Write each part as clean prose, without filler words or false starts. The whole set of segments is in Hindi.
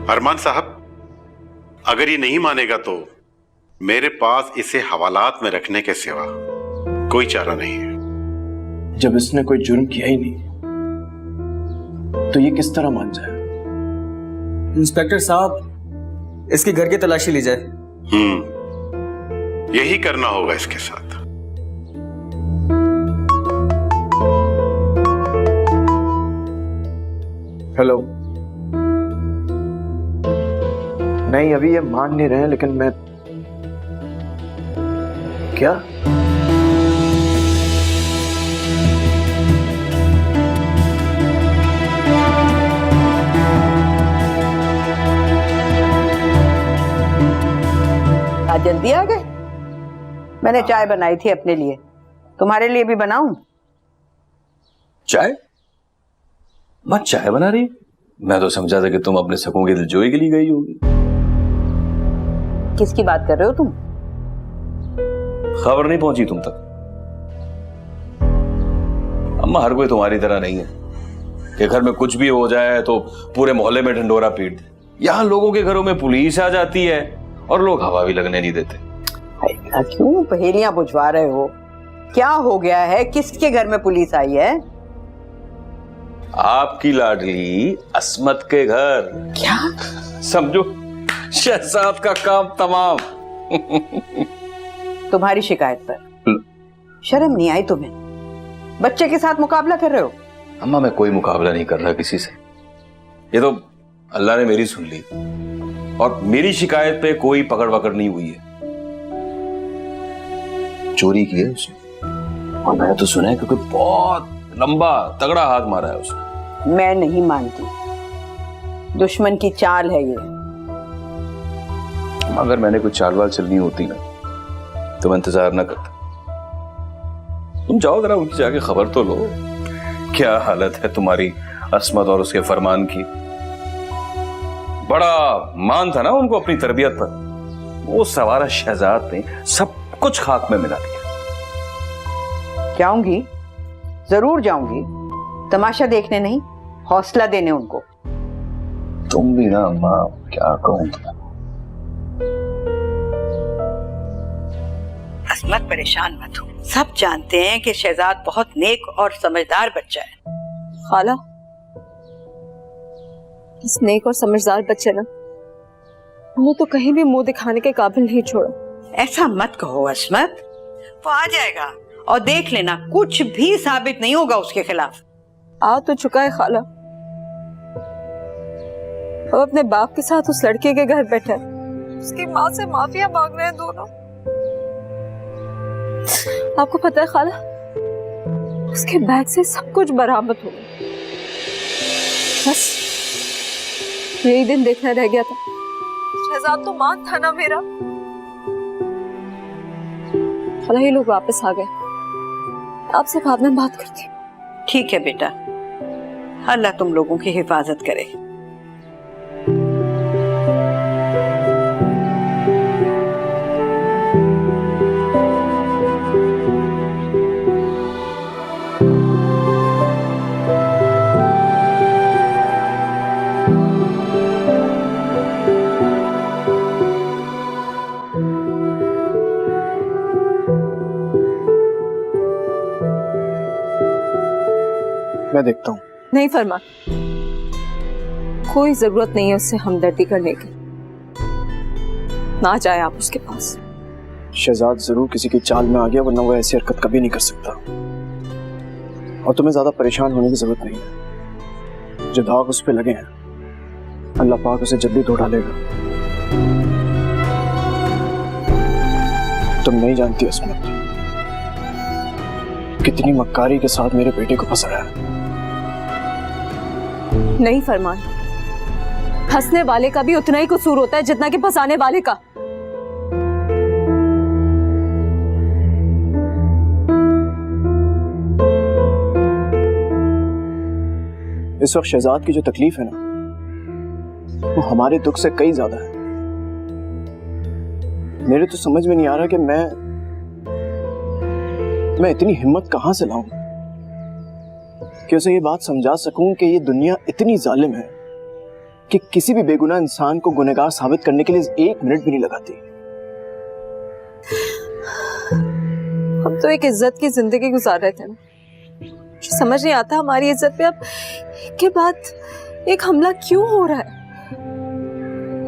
अरमान साहब, अगर ये नहीं मानेगा तो मेरे पास इसे हवालात में रखने के सिवा कोई चारा नहीं है। जब इसने कोई जुर्म किया ही नहीं तो ये किस तरह मान जाए? इंस्पेक्टर साहब, इसके घर की तलाशी ली जाए। यही करना होगा इसके साथ। हेलो। नहीं, अभी ये मान नहीं रहे हैं, लेकिन मैं क्या आज जल्दी आ गए? मैंने चाय बनाई थी अपने लिए, तुम्हारे लिए भी बनाऊं? चाय? माँ चाय बना रही? मैं तो समझा था कि तुम अपने सकों के दिलजोई के लिए गई होगी। किसकी बात कर रहे हो तुम? खबर नहीं पहुंची तुम तक? अम्मा, हर कोई तुम्हारी तरह नहीं है कि घर में कुछ भी हो जाए तो पूरे मोहल्ले में ढंडोरा पीट दे। यहाँ लोगों के घरों में पुलिस आ जाती है और लोग हवा भी लगने नहीं देते। क्यों पहेलियां बुझवा रहे हो? क्या हो गया है? किसके घर में पुलिस आई है? आपकी लाडली अस्मत के घर। क्या? समझो, शहजाद का काम तमाम। तुम्हारी शिकायत पर शर्म नहीं आई तुम्हें? बच्चे के साथ मुकाबला कर रहे हो? अम्मा, मैं कोई मुकाबला नहीं कर रहा किसी से। ये तो अल्लाह ने मेरी सुन ली और मेरी शिकायत पे कोई पकड़ वकड़ नहीं हुई है। चोरी की है उसने, और मैंने तो सुना है क्योंकि बहुत लंबा तगड़ा हाथ मारा है उसने। मैं नहीं मानती, दुश्मन की चाल है ये। अगर मैंने कुछ चाल वाल चलनी होती ना तो मैं इंतजार ना करता। तुम जाओ जरा उनकी जाके खबर तो लो, क्या हालत है तुम्हारी अस्मत और उसके फरमान की। बड़ा मान था ना उनको अपनी तरबियत पर, वो सवारा शहजाद ने सब कुछ खाक में मिला दिया। जाऊंगी, जरूर जाऊंगी, तमाशा देखने नहीं, हौसला देने उनको। तुम भी ना अम्मा, क्या कहूं। अस्मत, परेशान मत हो। सब जानते हैं कि शहजाद बहुत नेक और समझदार बच्चा है। खाला, इस नेक और समझदार बच्चे ने वो तो कहीं भी मुंह दिखाने के काबिल नहीं छोड़ा। ऐसा मत कहो अस्मत, वो आ जाएगा और देख लेना, कुछ भी साबित नहीं होगा उसके खिलाफ। आ तो चुका है खाला, अब अपने बाप के साथ उस लड़के के घर बैठा है, उसकी माँ से माफिया मांग रहे हैं दोनों। आपको पता है खाला, उसके बैग से सब कुछ बरामद हो गया। बस यही दिन देखना रह गया था। शहजाद तो मान था ना मेरा। खाला, ये लोग वापस आ गए, आपसे बाद में बात करती हूँ। ठीक है बेटा, अल्लाह तुम लोगों की हिफाजत करे। मैं देखता हूँ। नहीं फरमान, कोई जरूरत नहीं है उससे हमदर्दी करने की, ना जाए आप उसके पास। शहजाद जरूर किसी की चाल में आ गया, वरना वो ऐसी हरकत कभी नहीं कर सकता। और तुम्हें ज्यादा परेशान होने की जरूरत नहीं है। जो दाग उस पे लगे हैं, अल्लाह पाक उसे जल्दी धो डालेगा। तुम नहीं जानती अस्मत, कितनी मक्कारी के साथ मेरे बेटे को फंसाया है। नहीं फरमान, फंसने वाले का भी उतना ही कसूर होता है जितना कि फंसाने वाले का। इस वक्त शहजाद की जो तकलीफ है ना, वो हमारे दुख से कई ज्यादा है। मेरे तो समझ में नहीं आ रहा कि मैं इतनी हिम्मत कहां से लाऊं कि उसे ये बात समझा सकूं कि ये दुनिया इतनी जालिम है कि किसी भी बेगुनाह इंसान को गुनहगार साबित करने के लिए 1 मिनट भी नहीं लगाती। हम तो एक इज्जत की जिंदगी गुजार रहे थे ना, समझ नहीं आता हमारी इज्जत पे अब के बाद एक हमला क्यों हो रहा है।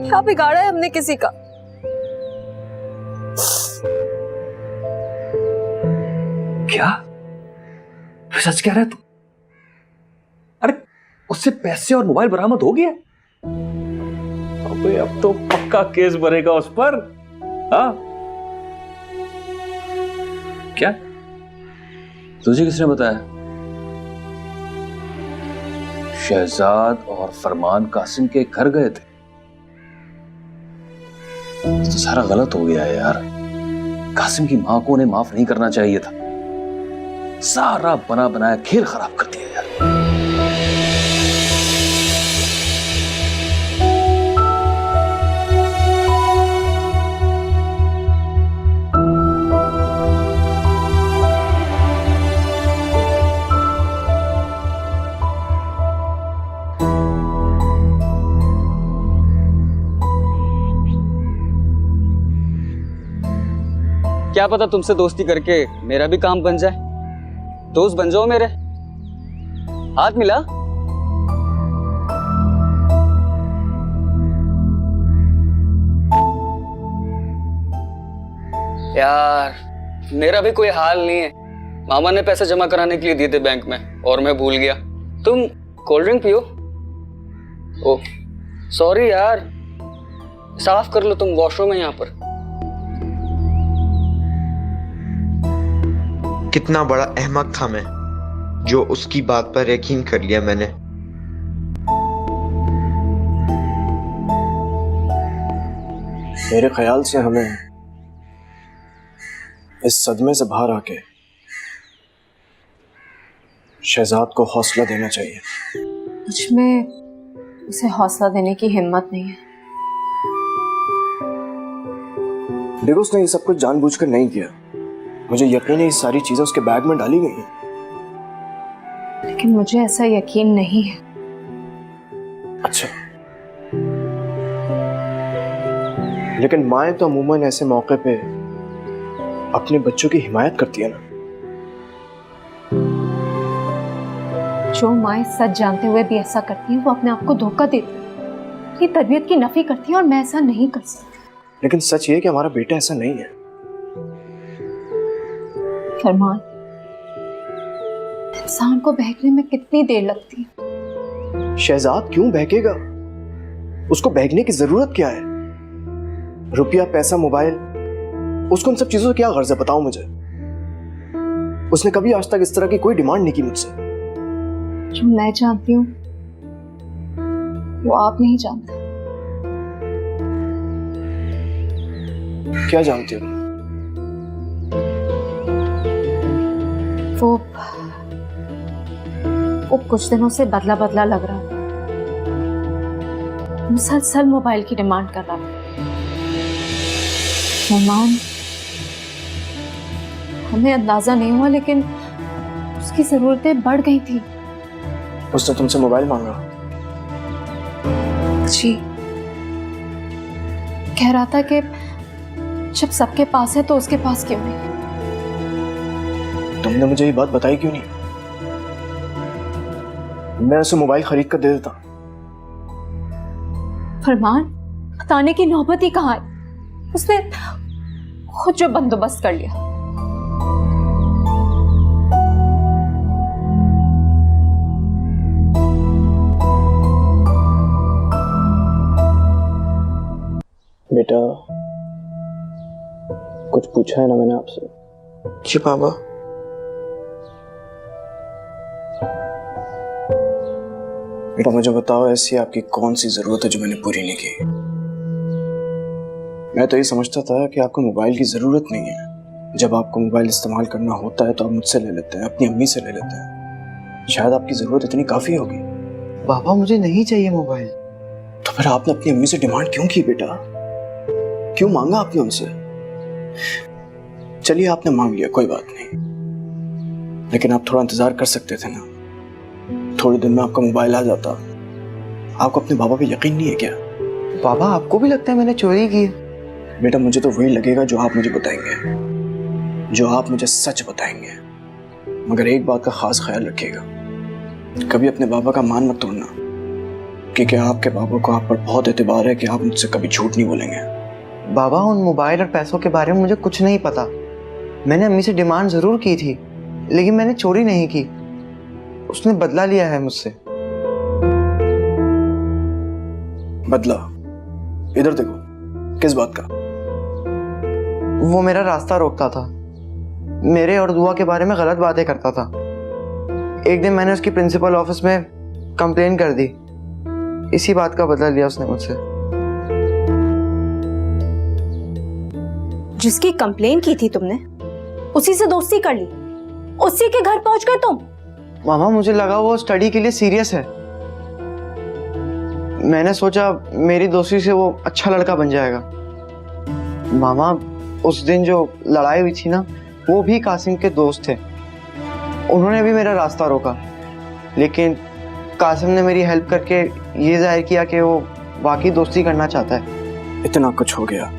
क्या बिगाड़ा है हमने किसी का? क्या फिर सच कह रहा है तू? अरे उससे पैसे और मोबाइल बरामद हो गया? अबे अब तो पक्का केस बनेगा उस पर। हाँ क्या तुझे किसने बताया? शहजाद और फरमान कासिम के घर गए थे। तो सारा गलत हो गया है यार। कासिम की मां को उन्हें माफ नहीं करना चाहिए था। सारा बना बनाया खेल खराब कर दिया यार। क्या पता तुमसे दोस्ती करके मेरा भी काम बन जाए। दोस्त बन जाओ मेरे। हाथ मिला। यार मेरा भी कोई हाल नहीं है। मामा ने पैसे जमा कराने के लिए दिए थे बैंक में और मैं भूल गया। तुम कोल्ड ड्रिंक पियो। ओह सॉरी यार, साफ कर लो तुम, वॉशरूम है यहाँ पर। कितना बड़ा अहमक था मैं, जो उसकी बात पर यकीन कर लिया मैंने। मेरे ख्याल से हमें इस सदमे से बाहर आके शहजाद को हौसला देना चाहिए। मुझ में उसे हौसला देने की हिम्मत नहीं है। देखो उसने ये सब कुछ जानबूझकर नहीं किया। मुझे यकीन है ये सारी चीजें उसके बैग में डाली गई हैं। लेकिन मुझे ऐसा यकीन नहीं है। अच्छा, लेकिन माएं तो अमूमन ऐसे मौके पे अपने बच्चों की हिमायत करती है ना। जो माएं सच जानते हुए भी ऐसा करती हैं, वो अपने आप को धोखा देती है, अपनी तरबियत की नफी करती है, और मैं ऐसा नहीं कर सकती। लेकिन सच ये है कि हमारा बेटा ऐसा नहीं है। फरमान, इंसान को बहकने में कितनी देर लगती है? शहजाद क्यों बहकेगा? उसको बहकने की जरूरत क्या है? रुपया, पैसा, मोबाइल, उसको उन सब चीजों से क्या गर्ज है बताओ मुझे। उसने कभी आज तक इस तरह की कोई डिमांड नहीं की मुझसे। जो मैं जानती हूँ वो आप नहीं जानते। क्या जानती हो? वो कुछ दिनों से बदला बदला लग रहा था। मुसलसल मोबाइल की डिमांड कर रहा था। मेहमान, हमें अंदाजा नहीं हुआ, लेकिन उसकी जरूरतें बढ़ गई थी। उसने तुमसे मोबाइल मांगा? जी, कह रहा था कि जब सबके पास है तो उसके पास क्यों नहीं। तुमने मुझे ये बात बताई क्यों नहीं? मैं उसे मोबाइल खरीद कर दे देता। फरमान, बताने की नौबत ही कहाँ है? उसने खुद जो बंदोबस्त कर लिया। बेटा, कुछ पूछा है ना मैंने आपसे? जी बाबा। बेटा मुझे बताओ, ऐसी आपकी कौन सी जरूरत है जो मैंने पूरी नहीं की? मैं तो ये समझता था कि आपको मोबाइल की जरूरत नहीं है। जब आपको मोबाइल इस्तेमाल करना होता है तो आप मुझसे ले लेते हैं, अपनी अम्मी से ले लेते हैं। शायद आपकी जरूरत इतनी काफी होगी। बाबा मुझे नहीं चाहिए मोबाइल। तो फिर आपने अपनी अम्मी से डिमांड क्यों की बेटा? क्यों मांगा आपने उनसे? चलिए आपने मांग लिया, कोई बात नहीं, लेकिन आप थोड़ा इंतजार कर सकते थे ना। थोड़े दिन में आपका मोबाइल आ जाता, आपको अपने बाबा पे यकीन नहीं है क्या? बाबा आपको भी लगता है मैंने चोरी की है? बेटा मुझे तो वही लगेगा जो आप मुझे बताएंगे, जो आप मुझे सच बताएंगे। मगर एक बात का खास ख्याल रखिएगा, कभी अपने बाबा का मान मत तोड़ना, क्योंकि आपके बाबा को आप पर बहुत एतबार है कि आप मुझसे कभी झूठ नहीं बोलेंगे। बाबा उन मोबाइल और पैसों के बारे में मुझे कुछ नहीं पता। मैंने अम्मी से डिमांड जरूर की थी, लेकिन मैंने चोरी नहीं की। उसने बदला लिया है मुझसे। बदला? इधर देखो, किस बात का? वो मेरा रास्ता रोकता था, मेरे और दुआ के बारे में गलत बातें करता था। एक दिन मैंने उसकी प्रिंसिपल ऑफिस में कंप्लेन कर दी। इसी बात का बदला लिया उसने मुझसे। जिसकी कंप्लेन की थी तुमने, उसी से दोस्ती कर ली, उसी के घर पहुंच गए तुम? मामा मुझे लगा वो स्टडी के लिए सीरियस है। मैंने सोचा मेरी दोस्ती से वो अच्छा लड़का बन जाएगा। मामा उस दिन जो लड़ाई हुई थी ना, वो भी कासिम के दोस्त थे। उन्होंने भी मेरा रास्ता रोका, लेकिन कासिम ने मेरी हेल्प करके ये जाहिर किया कि वो वाकई दोस्ती करना चाहता है। इतना कुछ हो गया,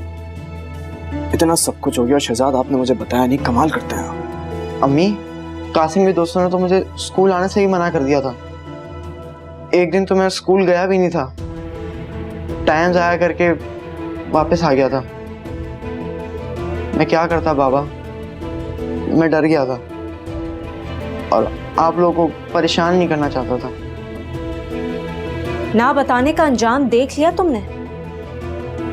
इतना सब कुछ हो गया शहजाद, आपने मुझे बताया नहीं। कमाल करते हैं आप। अम्मी, कासिम के दोस्तों ने तो मुझे स्कूल आने से ही मना कर दिया था। एक दिन तो मैं स्कूल गया भी नहीं था, टाइम ज़ाया करके वापस आ गया था। मैं क्या करता बाबा, मैं डर गया था और आप लोगों को परेशान नहीं करना चाहता था। ना बताने का अंजाम देख लिया तुमने।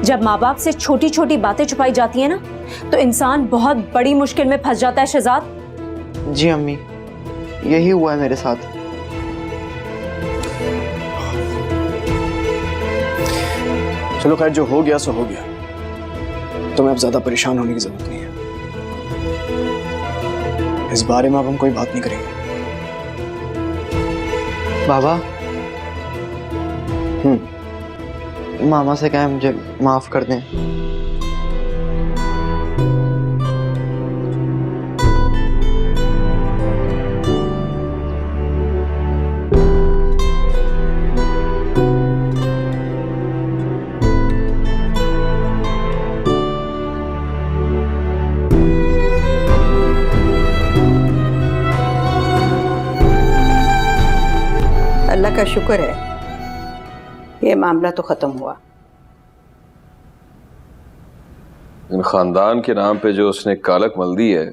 जब माँ बाप से छोटी छोटी बातें छुपाई जाती है ना, तो इंसान बहुत बड़ी मुश्किल में फंस जाता है शहजाद। जी अम्मी, यही हुआ है मेरे साथ। चलो खैर, जो हो गया सो हो गया। तुम्हें अब ज्यादा परेशान होने की जरूरत नहीं है। इस बारे में अब हम कोई बात नहीं करेंगे। बाबा, मामा से कहें मुझे माफ कर दें। अल्लाह का शुक्र है, ये मामला तो खत्म हुआ। इन खानदान के नाम पे जो उसने कालक मल दी है,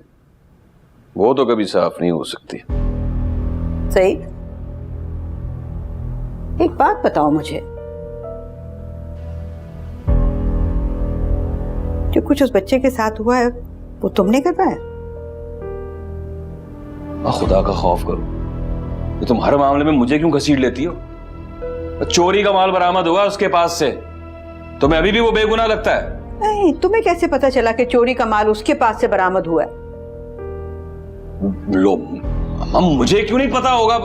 वो तो कभी साफ नहीं हो सकती। सही, एक बात बताओ मुझे, जो कुछ उस बच्चे के साथ हुआ है वो तुमने करवाया? खुदा का खौफ करो, ये तुम हर मामले में मुझे क्यों घसीट लेती हो? चोरी का माल बरामद हुआ उसके पास से, तुम्हें अभी भी वो बेगुनाह लगता है? नहीं, तुम्हें कैसे पता चला कि चोरी का माल उसके पास से बरामद हुआ है? लो अम्मा, मुझे क्यों नहीं पता होगा?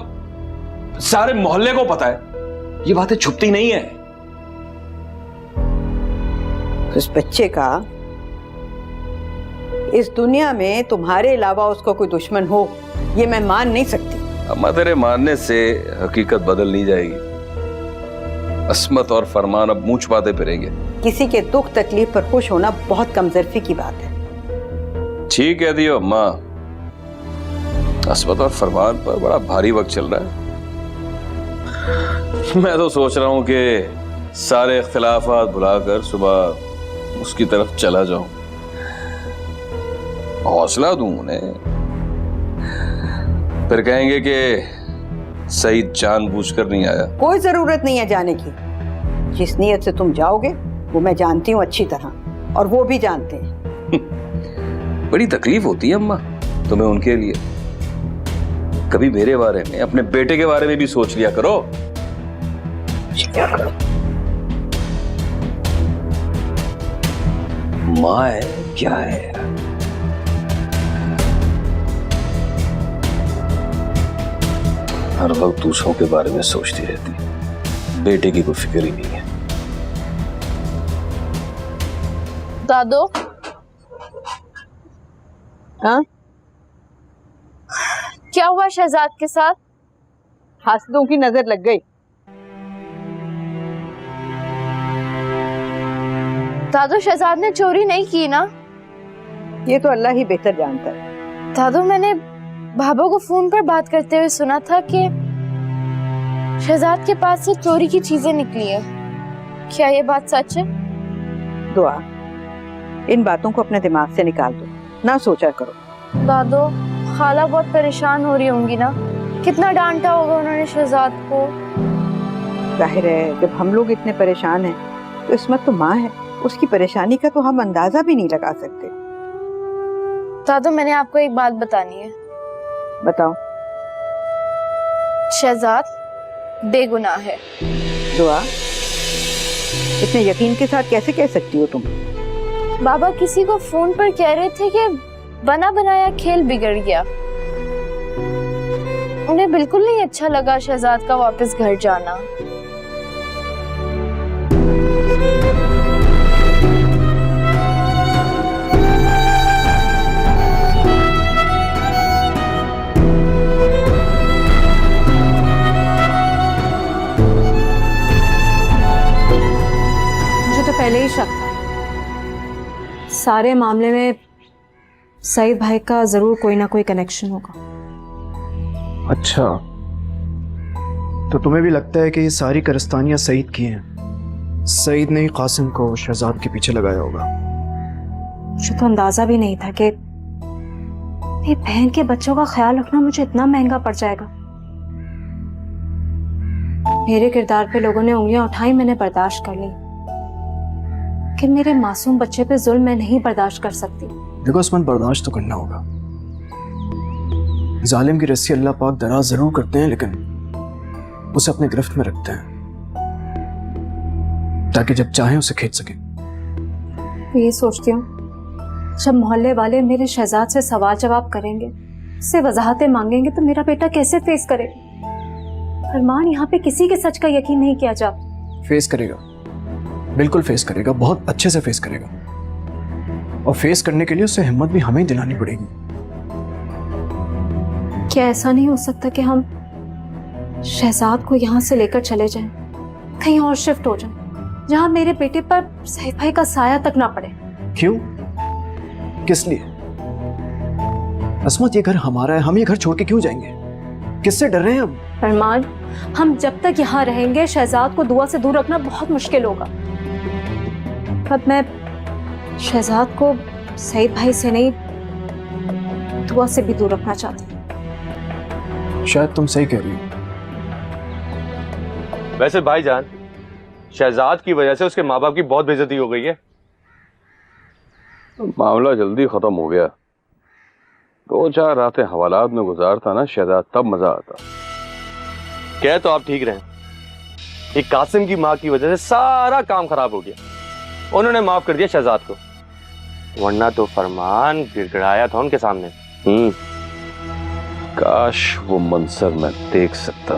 सारे मोहल्ले को पता है, ये बातें छुपती नहीं है। उस बच्चे का इस दुनिया में तुम्हारे अलावा उसका कोई दुश्मन हो, ये मैं मान नहीं सकती। अम्मा, तेरे मानने से हकीकत बदल नहीं जाएगी। अस्मत और फरमान अब मुंह छुपाते फिरेंगे। किसी के दुख तकलीफ पर खुश होना बहुत कमजोरी की बात है। ठीक कह दियो अम्मा, अस्मत और फरमान पर बड़ा भारी वक्त चल रहा है। मैं तो सोच रहा हूं कि सारे इख्तिलाफात भुलाकर सुबह उसकी तरफ चला जाऊं, हौसला दूं उन्हें। फिर कहेंगे कि सईद जानबूझकर नहीं आया। कोई जरूरत नहीं है जाने की। जिस नीयत से तुम जाओगे वो मैं जानती हूँ अच्छी तरह, और वो भी जानते हैं। बड़ी तकलीफ होती है अम्मा तुम्हें उनके लिए। कभी मेरे बारे में, अपने बेटे के बारे में भी सोच लिया करो। क्या करो? माँ है क्या है? हर वक्त दूसरों के बारे में सोचती रहती है, बेटे की कोई फिक्र ही नहीं है। दादो, हाँ, क्या हुआ शहजाद के साथ? हासदों की नजर लग गई। दादू शहजाद ने चोरी नहीं की ना? ये तो अल्लाह ही बेहतर जानता है। दादू मैंने बाबा को फोन पर बात करते हुए सुना था कि शहजाद के पास से चोरी की चीजें निकली है। क्या ये बात सच है? दुआ, इन बातों को अपने दिमाग से निकाल दो, ना सोचा करो। दादू, खाला बहुत परेशान हो रही होंगी ना? कितना डांटा होगा उन्होंने शहजाद को। जाहिर है जब हम लोग इतने परेशान हैं तो इसमत तो माँ है, उसकी परेशानी का तो हम अंदाजा भी नहीं लगा सकते। दादू मैंने आपको एक बात बतानी है। बताओ। शहजाद बेगुनाह है। दुआ, इतने यकीन के साथ कैसे कह सकती हो तुम? बाबा किसी को फोन पर कह रहे थे कि बना बनाया खेल बिगड़ गया। उन्हें बिल्कुल नहीं अच्छा लगा शहजाद का वापस घर जाना। मुझे तो पहले ही शक था सारे मामले में सईद भाई का जरूर कोई ना कोई कनेक्शन होगा। अच्छा, तो तुम्हें भी लगता है कि ये सारी कारस्तानियां सईद की हैं? सईद ने ही कासिम को शहजाद के पीछे लगाया होगा। मुझे तो अंदाजा भी नहीं था कि मेरी बहन के बच्चों का ख्याल रखना मुझे इतना महंगा पड़ जाएगा। मेरे किरदार पे लोगों ने उंगलियां उठाई, मैंने बर्दाश्त कर ली, कि मेरे मासूम बच्चे पे जुल्म मैं नहीं बर्दाश्त कर सकती। देखो उसमें बर्दाश्त तो करना होगा। जालिम की रस्सी अल्लाह पाक दराज जरूर करते हैं, लेकिन उसे अपने गिरफ्त में रखते हैं ताकि जब चाहें उसे खींच सकें। ये सोचती हूँ जब मोहल्ले वाले मेरे शहजाद से सवाल जवाब करेंगे, उससे वजाहतें मांगेंगे, तो मेरा बेटा कैसे फेस करेगा? फरमान, यहाँ पे किसी के सच का यकीन नहीं किया जाता। फेस करेगा, बिल्कुल फेस करेगा, बहुत अच्छे से फेस करेगा, और फेस करने के लिए उसे हिम्मत भी हमें ही दिलानी पड़ेगी। क्या ऐसा नहीं हो सकता कि हम शहजाद को यहाँ से लेकर चले जाएं, कहीं और शिफ्ट हो जाएं, जहाँ मेरे बेटे पर सईद भाई का साया तक ना पड़े? क्यों? किस लिए? असमत, ये घर हमारा है, हम ये घर छोड़ के क्यों जाएंगे? किससे डर रहे हैं हम? फरमान, हम जब तक यहाँ रहेंगे शहजाद को दुआ से दूर रखना बहुत मुश्किल होगा। अब मैं शहजाद को सईद भाई से नहीं, दुआ से भी दूर रखना चाहती हूँ। शायद तुम सही कह रही हो। वैसे भाईजान, शहजाद की वजह से उसके माँ बाप की बहुत बेइज्जती हो गई है। मामला जल्दी खत्म हो गया। 2-4 रातें हवालात में गुजारता ना शहजाद, तब मजा आता। कह तो आप ठीक रहे, ये कासिम की माँ की वजह से सारा काम खराब हो गया। उन्होंने माफ कर दिया शहजाद को, वरना तो फरमान गिड़गिड़ाया था उनके सामने। काश वो मंजर मैं देख सकता।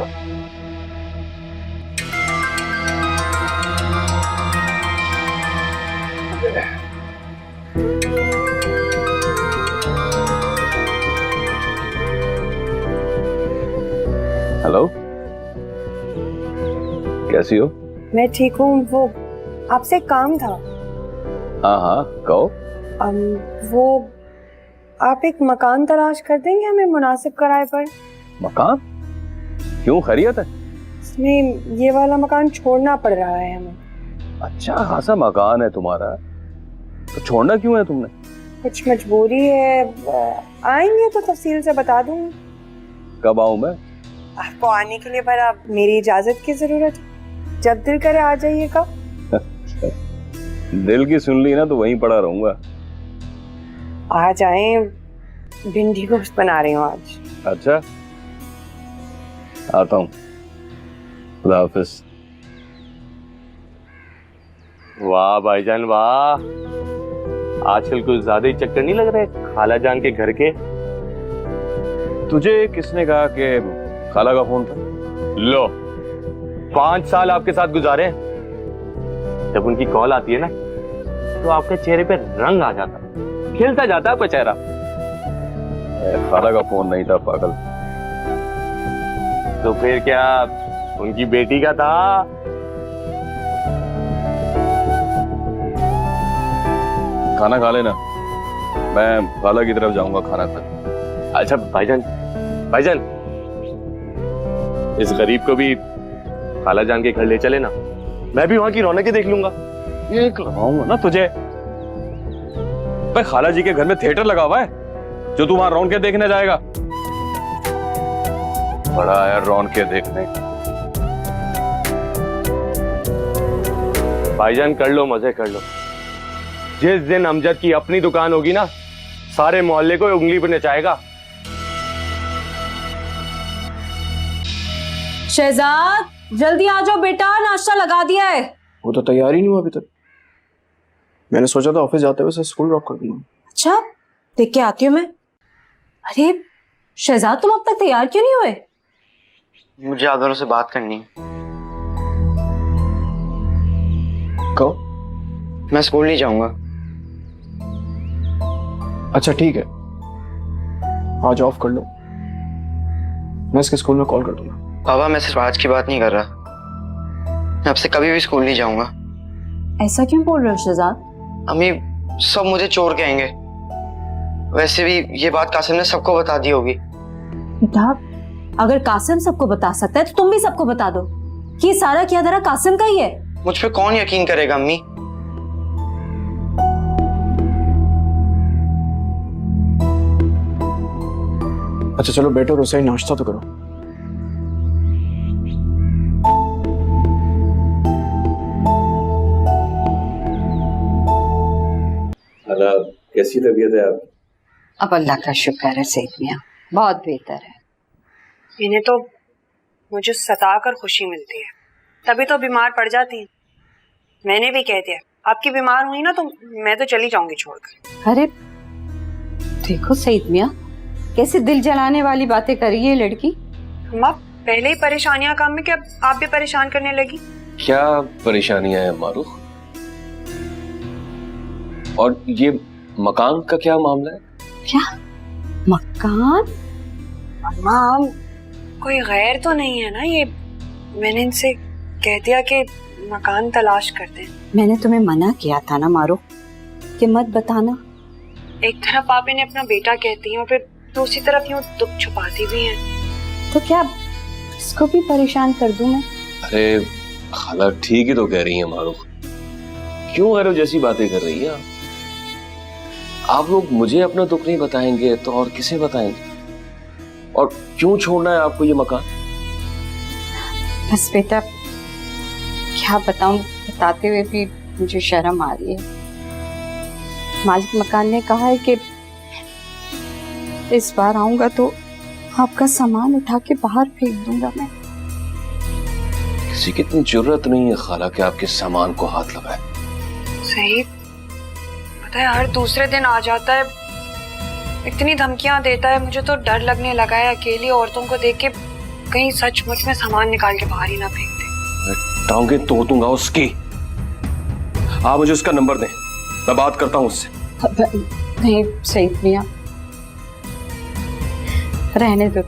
हेलो, कैसी हो? मैं ठीक हूँ। वो आपसे एक काम था। हाँ हाँ, कहो। वो आप एक मकान तलाश कर देंगे हमें मुनासिब किराए पर? मकान? क्यों, खैरियत है? इसमें ये वाला मकान छोड़ना पड़ रहा है हमें। अच्छा खासा मकान है तुम्हारा, तो छोड़ना क्यों है तुमने? कुछ मजबूरी है। आएंगे तो तफसील से बता दूंगी। कब आऊं मैं? आपको आने के लिए पर आप मेरी इजाजत की जरूरत है। जब दिल करे आ जाइएगा। दिल की सुन ली ना तो वहीं पड़ा रहूंगा। आ जाएं, भिंडी गोश्त बना रही हूँ आज। अच्छा, आता हूँ। खुदा हाफिज। वाह भाईजान वाह, आजकल कुछ ज्यादा ही चक्कर नहीं लग रहे खाला जान के घर के? तुझे किसने कहा कि खाला का फोन था? लो, 5 साल आपके साथ गुजारे, जब उनकी कॉल आती है ना तो आपके चेहरे पे रंग आ जाता, खिलता जाता आपका चेहरा। खाला का फोन नहीं था पागल। तो फिर क्या उनकी बेटी का था? खाना खा लेना, मैं खाला की तरफ जाऊंगा खाना खाने। अच्छा भाईजान, भाईजान इस गरीब को भी खाला जान के घर ले चले ना, मैं भी वहां की रौनकें देख लूंगा। ये लगाऊंगा ना तुझे। भाई खाला जी के घर में थिएटर लगा हुआ है जो तू वहां रौनकें देखने जाएगा। बड़ा आया रौनकें देखने। भाईजान कर लो, मजे कर लो। जिस दिन अमजद की अपनी दुकान होगी ना, सारे मोहल्ले को उंगली पर नचाएगा। शहजाद जल्दी आ जाओ बेटा, नाश्ता लगा दिया है। वो तो तैयार ही नहीं हुआ अभी तक। मैंने सोचा था ऑफिस जाते हुए उसे स्कूल ड्रॉप कर दूंगा। अच्छा देख के आती हूँ मैं। अरे शहजाद तुम अब तक तैयार क्यों नहीं हुए? मुझे आदरों से बात करनी है। कहो। मैं स्कूल नहीं जाऊंगा। अच्छा ठीक है, आज ऑफ कर लो, मैं इसके स्कूल में कॉल कर दूंगा। बाबा मैं सिर्फ आज की बात नहीं कर रहा, मैं आपसे कभी भी स्कूल नहीं जाऊंगा। ऐसा क्यों बोल रहे हो शहजाद? अम्मी सब मुझे चोर कहेंगे। वैसे भी ये बात कासिम ने सबको बता दी होगी। बेटा अगर कासिम सबको बता सकता है तो तुम भी सबको बता दो कि ये सारा किया धरा कासिम का ही है। मुझ पे कौन यकीन करेगा अम्मी? अच्छा चलो बैठो, रसोई नाश्ता तो करो। कैसी तबीयत है आपकी? अब अल्लाह का शुक्र है सैयद मियां, बहुत बेहतर है। इन्हें तो मुझे सताकर खुशी मिलती है, तभी तो बीमार पड़ जाती है। मैंने भी कह दिया आपकी बीमार हुई ना तो मैं तो चली जाऊंगी छोड़कर। अरे देखो सैयद मियां कैसे दिल जलाने वाली बातें कर रही है लड़की। अम्मा पहले ही परेशानियां काम में, क्या आप भी परेशान करने लगी? क्या परेशानियां हैं मारूफ? और ये मकान का क्या मामला है? क्या मकान? अम्मा कोई गैर तो नहीं है ना? ये मैंने इनसे कह दिया कि मकान तलाश करते हैं। मैंने तुम्हें मना किया था ना मारो कि मत बताना। एक तरफ आप इन्हें अपना बेटा कहती हैं और फिर दूसरी तरफ यूं दुख छुपाती भी हैं। तो क्या इसको भी परेशान कर दूं मैं? अरे खाला ठीक ही तो कह रही है मारूफ, क्यों गैरों जैसी बातें कर रही है आप लोग मुझे अपना दुख नहीं बताएंगे तो और किसे बताएंगे? और क्यों छोड़ना है आपको ये मकान? बस बेटा क्या बताऊं, बताते हुए भी मुझे शर्म आ रही है। मालिक मकान ने कहा है कि इस बार आऊंगा तो आपका सामान उठा के बाहर फेंक दूंगा मैं। किसी की इतनी जरूरत नहीं है खाला कि आपके सामान को हाथ लगाए। सही पता है, हर दूसरे दिन आ जाता है, इतनी धमकियां देता है, मुझे तो डर लगने लगा है अकेली औरतों को देख के कहीं सचमुच में सामान निकाल के बाहर ही ना फेंक दे। टांगे तोड़ दूंगा उसकी। आप मुझे उसका नंबर दें, मैं बात करता हूँ उससे। नहीं सैयद मियां रहने दो,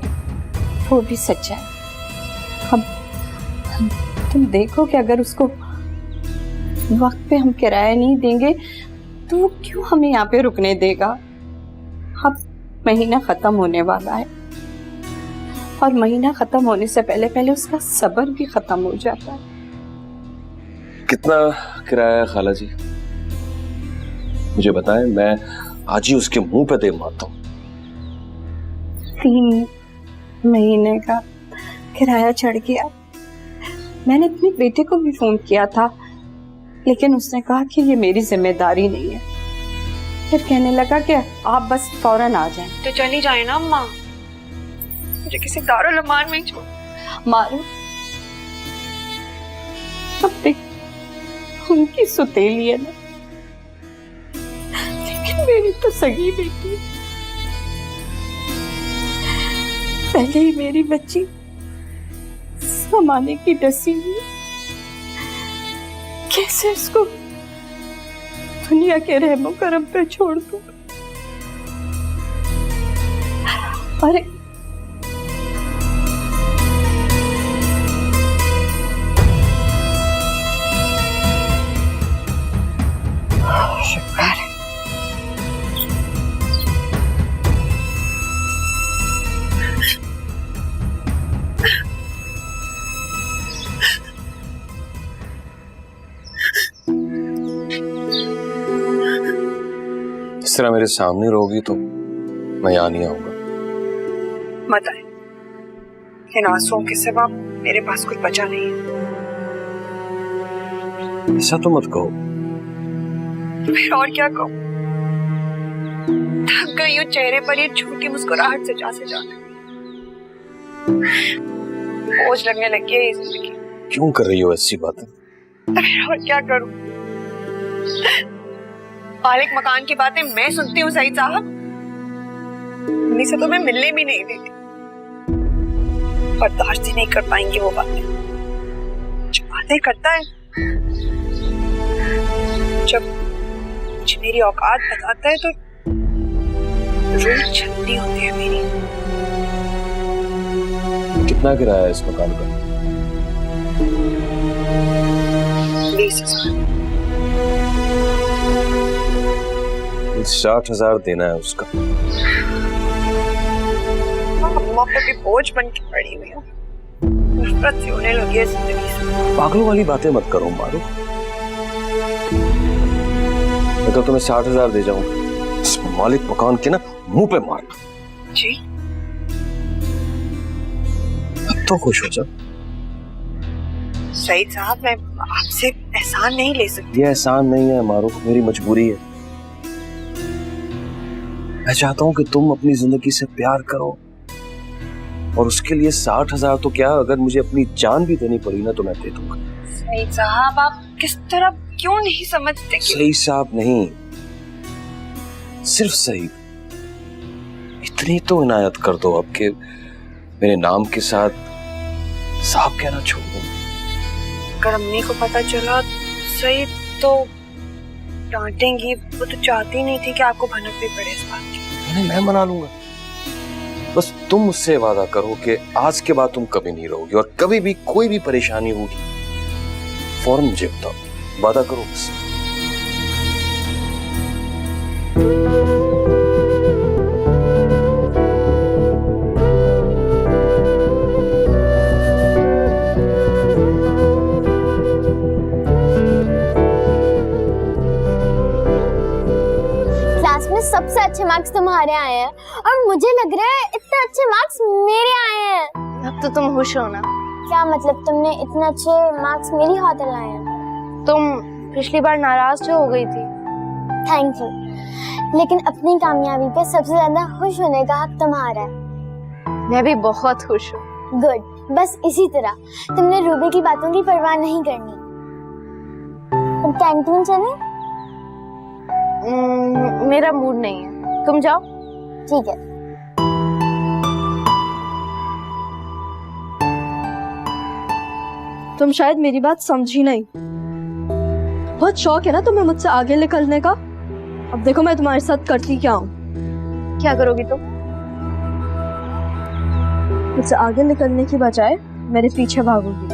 वो भी सच्चा है। अब तुम देखो कि अगर उसको वक्त पे हम किराया नहीं देंगे तो वो क्यों हमें यहाँ पे रुकने देगा। अब महीना खत्म होने वाला है और महीना खत्म होने से पहले पहले उसका सब्र भी खत्म हो जाता है। कितना किराया है खाला जी? मुझे बताएं, मैं आज ही उसके मुंह पे दे मारता हूँ। 3 महीने का किराया चढ़ गया। मैंने अपने बेटे को भी फोन किया था लेकिन उसने कहा कि ये मेरी जिम्मेदारी नहीं है। फिर कहने लगा कि आप बस फौरन आ जाएं। तो चली जाए ना अम्मा, मुझे किसी दारुल अमान में ही छोड़। मारो अब देख उनकी सुतेली है ना, लेकिन मेरी तो सगी बेटी है। पहले ही मेरी बच्ची समाने की डसी हुई, कैसे इसको दुनिया के रहमो करम पे छोड़ दूं? अरे शुक्र है इस तरह मेरे सामने रहोगी तो मैं यहाँ नहीं आऊंगा। मत आए, इन आंसुओं के सिवा मेरे पास कुछ बचा नहीं है। ऐसा तो मत कहो। फिर और क्या कहूँ? थक गई हूँ चेहरे पर ये झूठी मुस्कुराहट से जाने। बोझ लगने लगी है ये जिंदगी। क्यों कर रही हो ऐसी बातें? फिर और क्या करूँ? मालिक मकान की बातें मैं सुनती हूँ सईद साहब। उन्हीं से तो मैं मिलने भी नहीं देती। बर्दाश्त ही नहीं कर पाएंगी वो बातें। जो बातें करता है, जब मुझे मेरी औकात बताता है तो रूह छलनी होती है मेरी। कितना किराया है इस मकान का? 20,000। 60,000 देना है उसका। अम्मा पे भी बोझ बन के पड़ी हुई हूँ। नफरत सी होने लगी है जिंदगी से। पागलों वाली बातें मत करो मारो। मैं तो तुम्हें 60,000 दे जाऊंगा। इस मालिक मकान के ना मुंह पे मारना। जी अब तो खुश हो जा। सईद साहब, मैं आपसे एहसान नहीं ले सकती। ये एहसान नहीं है मारो, मेरी मजबूरी है। मैं चाहता हूं कि तुम अपनी जिंदगी से प्यार करो और उसके लिए 60,000 तो क्या, अगर मुझे अपनी जान भी देनी पड़ी ना तो मैं दे दूंगा। सईद साहब, आप किस तरह क्यों नहीं समझते? सही साहब नहीं, सिर्फ सही। इतनी तो इनायत कर दो अब के मेरे नाम के साथ साहब कहना छोड़ दो। अगर अम्मी को पता चला सईद तो डांटेंगी। वो तो चाहती नहीं थी कि आपको भनक भी पड़े इस बात की। मैं मना लूंगा। बस तुम मुझसे वादा करो कि आज के बाद तुम कभी नहीं रहोगी और कभी भी कोई भी परेशानी होगी फौरन मुझे बताओ। वादा करो बस। सबसे अच्छे मार्क्स तुम्हारे आए हैं और मुझे लग रहा है इतने अच्छे मार्क्स मेरे आए हैं। अब तो तुम खुश हो ना? क्या मतलब तुमने इतने अच्छे मार्क्स मेरी खातिर लाए हैं? तुम पिछली बार नाराज जो हो गई थी। थैंक यू, लेकिन अपनी कामयाबी पे सबसे ज्यादा खुश होने का हक तुम्हारा है। मैं भी बहुत खुश हूँ। गुड, बस इसी तरह तुमने रूबी की बातों की परवाह नहीं करनी। तुम कैंटीन चले? मेरा मूड नहीं है, तुम जाओ। ठीक है। तुम शायद मेरी बात समझी नहीं। बहुत शौक है ना तुम्हें मुझसे आगे निकलने का। अब देखो मैं तुम्हारे साथ करती क्या हूँ। क्या करोगी तुम? मुझसे आगे निकलने की बजाय मेरे पीछे भागोगी,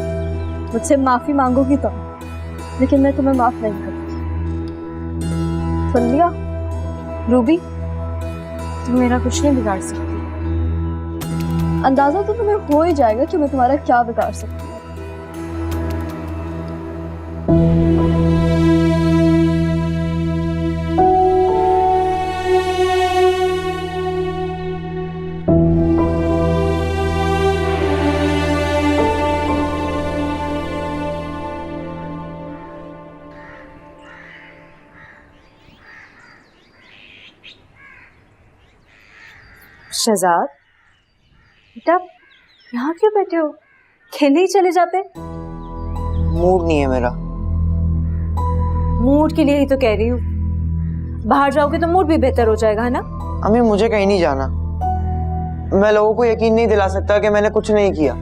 मुझसे माफी मांगोगी तो, लेकिन मैं तुम्हें माफ नहीं करूंगी। सुन लिया? रूबी, तुम मेरा कुछ नहीं बिगाड़ सकती। अंदाजा तो तुम्हें हो ही जाएगा कि मैं तुम्हारा क्या बिगाड़ सकती हूँ। शहजाद, बेटा यहाँ क्यों बैठे हो? खेलने ही चले जाते। मूड नहीं है मेरा। मूड के लिए ही तो कह रही हूँ, बाहर जाओगे तो मूड भी बेहतर हो जाएगा, है ना? अम्मी मुझे कहीं नहीं जाना। मैं लोगों को यकीन नहीं दिला सकता कि मैंने कुछ नहीं किया।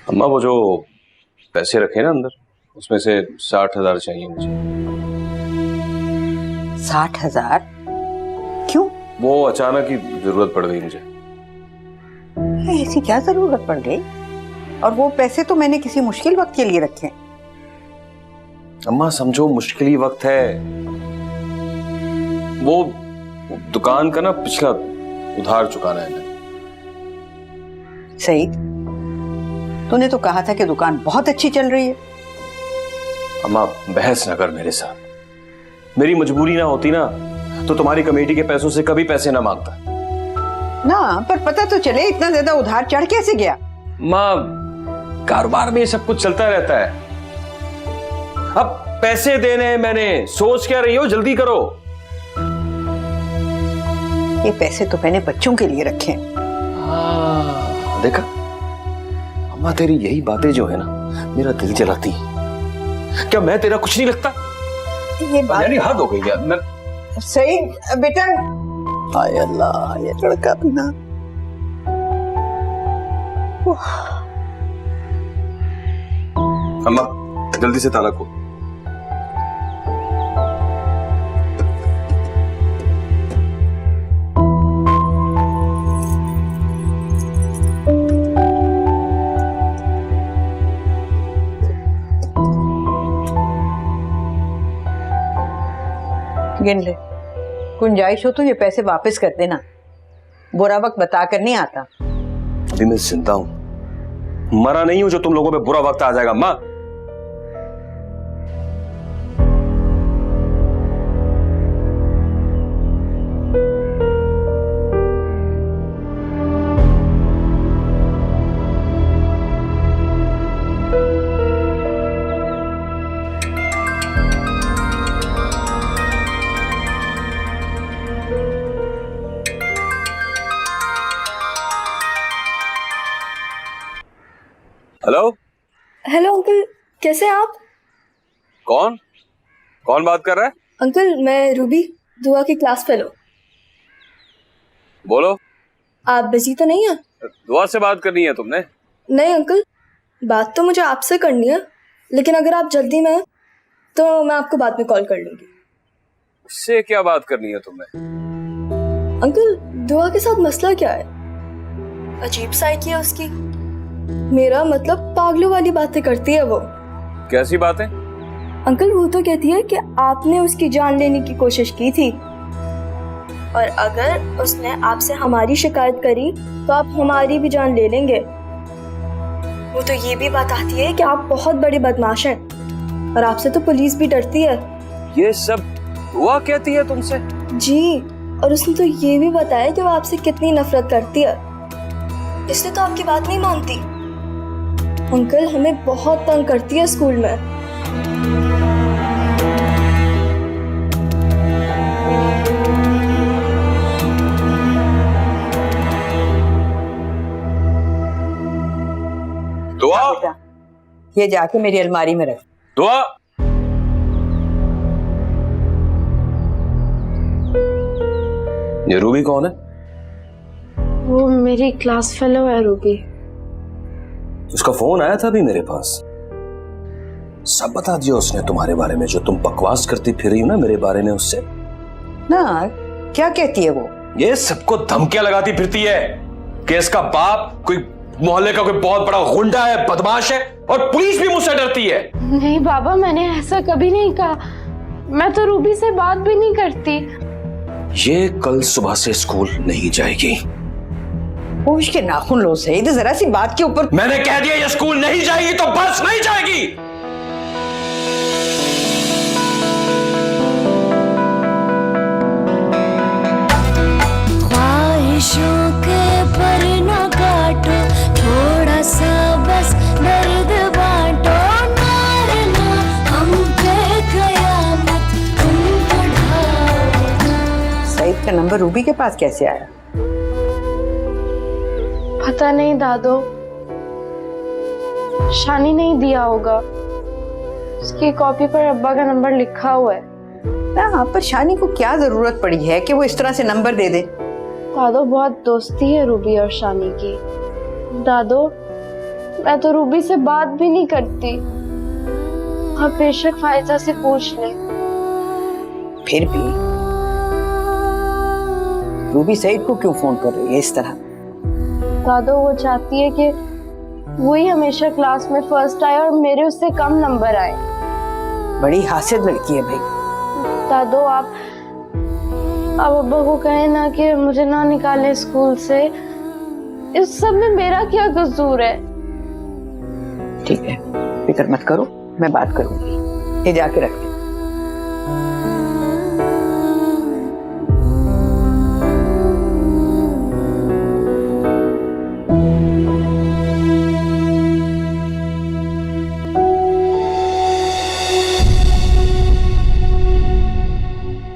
अम्मा वो जो पैसे रखे ना अंदर, उसमें से 60,000 चाहिए मुझे। 60,000? क्यों? वो अचानक ही जरूरत पड़ गई मुझे। ऐसी क्या जरूरत पड़ गई? और वो पैसे तो मैंने किसी मुश्किल वक्त के लिए रखे हैं। अम्मा समझो मुश्किल ही वक्त है। वो दुकान का ना पिछला उधार चुकाना है मैंने। सईद, तूने तो कहा था कि दुकान बहुत अच्छी चल रही है। अम्मा बहस न कर मेरे साथ। मेरी मजबूरी ना होती ना तो तुम्हारी कमेटी के पैसों से कभी पैसे ना मांगता ना, पर पता तो चले इतना ज्यादा उधार चढ़ कैसे गया। माँ, कारोबार में ये सब कुछ चलता रहता है। अब पैसे देने हैं मैंने, सोच क्या रही हो, जल्दी करो। ये पैसे तो मैंने बच्चों के लिए रखे हैं। देखा अम्मा, तेरी यही बातें जो है ना मेरा दिल जलाती है। क्या मैं तेरा कुछ नहीं लगता? ये बात यानी हद हो गई यार। सईद बेटा, हाय अल्लाह, ये लड़का भी ना। अम्मा जल्दी से ताला खोल। गिन ले, गुंजाइश हो तो ये पैसे वापस कर देना। बुरा वक्त बता कर नहीं आता। अभी मैं जिंदा हूं, मरा नहीं हूं जो तुम लोगों पे बुरा वक्त आ जाएगा। माँ हेलो। हेलो अंकल, कैसे हैं आप? कौन कौन बात कर रहा है? अंकल मैं रूबी, दुआ की क्लास फेलो। बोलो। आप बिजी तो नहीं है? दुआ से बात करनी है तुमने? नहीं अंकल, बात तो मुझे आपसे करनी है, लेकिन अगर आप जल्दी में हैं तो मैं आपको बाद में कॉल कर लूंगी। उससे क्या बात करनी है तुम्हें? अंकल दुआ के साथ मसला क्या है? अजीब साइकी है उसकी। मेरा मतलब पागलों वाली बातें करती है वो। कैसी बातें? अंकल वो तो कहती है कि आपने उसकी जान लेने की कोशिश की थी, और अगर उसने आपसे हमारी शिकायत करी तो आप हमारी भी जान ले लेंगे। वो तो ये भी बताती है कि आप बहुत बड़े बदमाश हैं, और आपसे तो पुलिस भी डरती है। ये सब दुआ कहती है तुमसे? जी, और उसने तो ये भी बताया कि वो आपसे कितनी नफरत करती है, इसलिए तो आपकी बात नहीं मानती। अंकल हमें बहुत तंग करती है स्कूल में। दुआ, ये जाके मेरी अलमारी में रख। दुआ, ये रूबी कौन है? वो मेरी क्लास फेलो है रूबी। उसका फोन आया था अभी मेरे पास, सब बता दिया उसने तुम्हारे बारे में, जो तुम बकवास करती फिर रही हो ना मेरे बारे में उससे। ना क्या कहती है वो? ये सबको धमकियां लगाती फिरती है कि इसका बाप कोई मोहल्ले का कोई बहुत बड़ा गुंडा है, बदमाश है, और पुलिस भी मुझसे डरती है। नहीं बाबा, मैंने ऐसा कभी नहीं कहा। मैं तो रूबी से बात भी नहीं करती। ये कल सुबह से स्कूल नहीं जाएगी। होश के नाखून लो सईद, जरा सी बात के ऊपर। मैंने कह दिया ये स्कूल नहीं जाएगी तो बस नहीं जाएगी। ख्वाहिशों के पर न काटो, थोड़ा सा बस दर्द बांटो। मारना हम पे कयामत तुम बढ़ाओ। सईद का नंबर रूबी के पास कैसे आया? पता नहीं दादो, शानी नहीं दिया होगा। उसकी कॉपी पर अब्बा का नंबर लिखा हुआ है। ना, पर शानी को क्या जरूरत पड़ी है कि वो इस तरह से नंबर दे दे? दादो बहुत दोस्ती है रूबी और शानी की। दादो मैं तो रूबी से बात भी नहीं करती। आप बेशक फायजा से पूछ ले। फिर भी रूबी सईद को क्यों फोन कर रही है इस तरह? दादो वो चाहती है कि वही हमेशा क्लास में फर्स्ट आए और मेरे उससे कम नंबर आए। बड़ी हासिल लड़की है भाई। दादो आप अब्बा को कहे ना कि मुझे ना निकाले स्कूल से। इस सब में मेरा क्या कसूर है? ठीक है, फिक्र मत करो, मैं बात करूंगी। ये जाके रख दे।